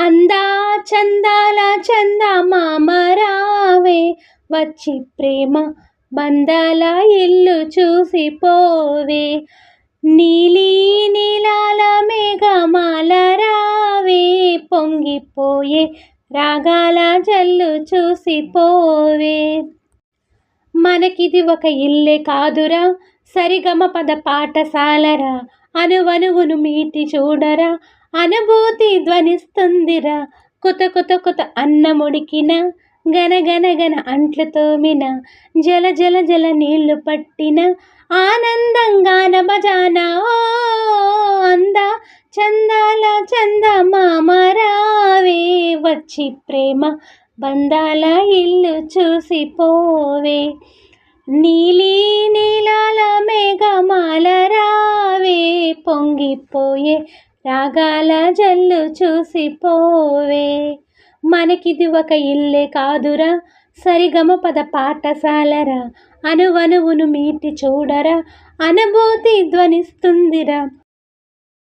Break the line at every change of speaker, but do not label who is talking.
అందా చందాల చందమామ రావే, వచ్చి ప్రేమ బంధాల ఇల్లు చూసిపోవే. నీలి నీలాల మేఘమాల రావే, పొంగిపోయే రాగాల జల్లు చూసిపోవే. మనకిది ఒక ఇల్లే కాదురా, సరిగమ పద పాఠశాలరా. అనువనువును మీటి చూడరా, అనుభూతి ధ్వనిస్తుందిరా. కొత కొత కొత అన్నముడికిన, గన గన గన అంట్లు తోమిన, జల జల జల నీళ్లు పట్టిన, ఆనందంగాన భజాన. ఓ అందా చందాల చందమామ రావే, వచ్చి ప్రేమ బంధాల ఇల్లు చూసిపోవే. నీలి నీలాల మేఘమాల రావే, పొంగిపోయే రాగాల జల్లు చూసిపోవే. మనకిది ఒక ఇల్లే కాదురా, సరిగమ పద పాఠశాలరా. అనువనువును మీటి చూడరా, అనుభూతి ధ్వనిస్తుందిరా.